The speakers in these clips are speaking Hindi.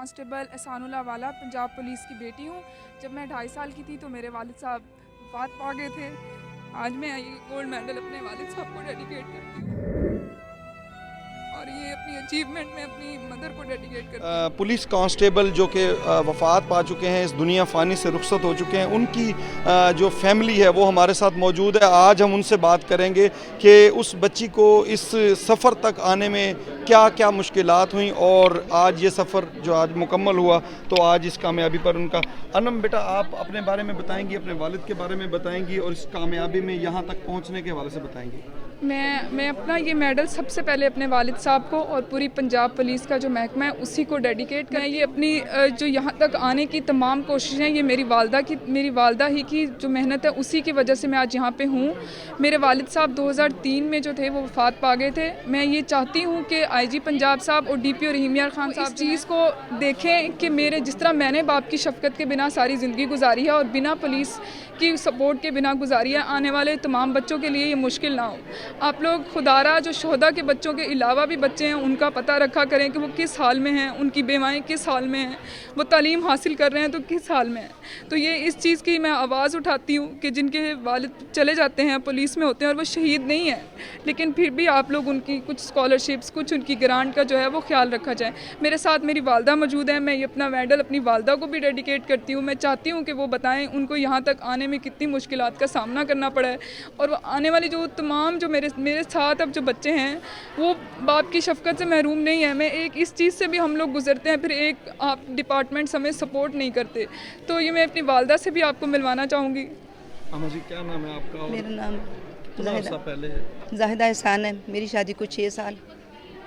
कांस्टेबल एहसानुल्लाह वाला पंजाब पुलिस की बेटी हूँ। जब मैं 2.5 साल की थी तो मेरे वालिद साहब वफ़ात पा गए थे। आज मैं ये गोल्ड मेडल अपने वालिद साहब को डेडिकेट करती हूँ और ये अपनी अचीवमेंट में अपनी मदर को डेडिकेट करती हूँ। पुलिस कांस्टेबल जो कि वफ़ात पा चुके हैं, इस दुनिया फ़ानी से रुखसत हो चुके हैं, उनकी जो फैमिली है वो हमारे साथ मौजूद है। आज हम उनसे बात करेंगे कि उस बच्ची को इस सफ़र तक आने में क्या क्या मुश्किलात हुई और आज ये सफ़र जो आज मुकम्मल हुआ तो आज इस कामयाबी पर उनका। अनम बेटा, आप अपने बारे में बताएंगी, अपने वालिद के बारे में बताएंगी और इस कामयाबी में यहाँ तक पहुँचने के हवाले से बताएंगी। मैं अपना ये मेडल सबसे पहले अपने वालिद साहब को और पूरी पंजाब पुलिस का जो महकमा है उसी को डेडिकेट करें। ये अपनी जो यहाँ तक आने की तमाम कोशिशें, ये मेरी वालदा ही की जो मेहनत है उसी की वजह से मैं आज यहाँ पे हूँ। मेरे वालिद साहब 2003 में जो थे वो वफ़ात पा गए थे। मैं ये चाहती हूँ कि IG पंजाब साहब और DPO रहीम यार खान साहब इस चीज़ को देखें कि मेरे जिस तरह मैंने बाप की शफ़क़त के बिना सारी ज़िंदगी गुजारी है और बिना पुलिस की सपोर्ट के बिना गुजारी है, आने वाले तमाम बच्चों के लिए ये मुश्किल ना हो। आप लोग खुदारा जो शोहदा के बच्चों के अलावा भी बच्चे हैं उनका पता रखा करें कि वो किस हाल में हैं, उनकी बेवाएँ किस हाल में हैं, वो तालीम हासिल कर रहे हैं तो किस हाल में हैं। तो ये इस चीज़ की मैं आवाज़ उठाती हूँ कि जिनके वालिद चले जाते हैं, पुलिस में होते हैं और वो शहीद नहीं हैं, लेकिन फिर भी आप लोग उनकी कुछ स्कॉलरशिप्स, कुछ उनकी ग्रांट का जो है वो ख्याल रखा जाए। मेरे साथ मेरी वालदा मौजूद है। मैं ये अपना मेडल अपनी वालदा को भी डेडिकेट करती हूँ। मैं चाहती हूँ कि वो बताएँ उनको यहाँ तक आने में कितनी मुश्किलात का सामना करना पड़ा है और वो आने वाली जो तमाम जो मेरे साथ अब जो बच्चे हैं वो बाप की शफ़क़त से महरूम नहीं है। मैं एक इस चीज़ से भी हम लोग गुजरते हैं, फिर एक आप डिपार्टमेंट्स हमें सपोर्ट नहीं करते। तो ये मैं अपनी वालदा से भी आपको मिलवाना चाहूँगी। अम्मा जी, क्या नाम है आपका? मेरा नाम पहले जाहिदा एहसान है। मेरी शादी को 6 साल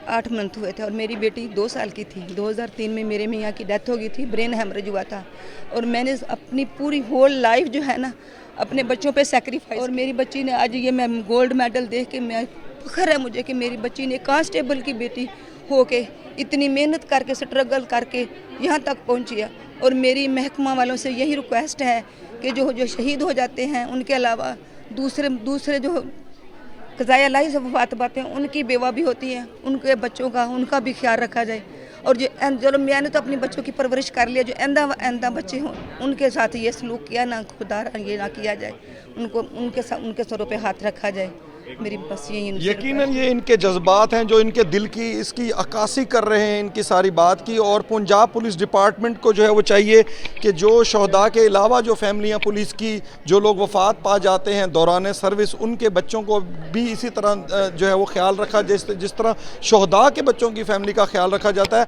8 मंथ हुए थे और मेरी बेटी 2 साल की थी। 2003 में मेरे मियाँ की डेथ हो गई थी, ब्रेन हेमरेज हुआ था और मैंने अपनी पूरी होल लाइफ जो है ना अपने बच्चों पे सेक्रीफाइस, और मेरी बच्ची ने आज ये मैं गोल्ड मेडल देख के मैं फख्र है मुझे कि मेरी बच्ची ने कांस्टेबल की बेटी होके इतनी मेहनत करके स्ट्रगल करके यहाँ तक पहुँची है। और मेरी महकमा वालों से यही रिक्वेस्ट है कि जो शहीद हो जाते हैं उनके अलावा दूसरे जो क़ज़ाए लाही से वफ़ात पाते हैं उनकी बेवा भी होती है, उनके बच्चों का उनका भी ख्याल रखा जाए। और जो मैंने तो अपने बच्चों की परवरिश कर लिया, जो आइंदा बच्चे हों उनके साथ ये सलूक किया ना खुदा ये ना किया जाए, उनके सरों पे हाथ रखा जाए। मेरी बस यही यकीनन ये इनके जज्बात हैं जो इनके दिल की इसकी अक्कासी कर रहे हैं इनकी सारी बात की। और पंजाब पुलिस डिपार्टमेंट को जो है वो चाहिए कि जो शहदा के अलावा जो फैमिलियां पुलिस की जो लोग वफ़ात पा जाते हैं दौरान सर्विस, उनके बच्चों को भी इसी तरह जो है वो ख्याल रखा जिस तरह शहदा के बच्चों की फैमिली का ख्याल रखा जाता है।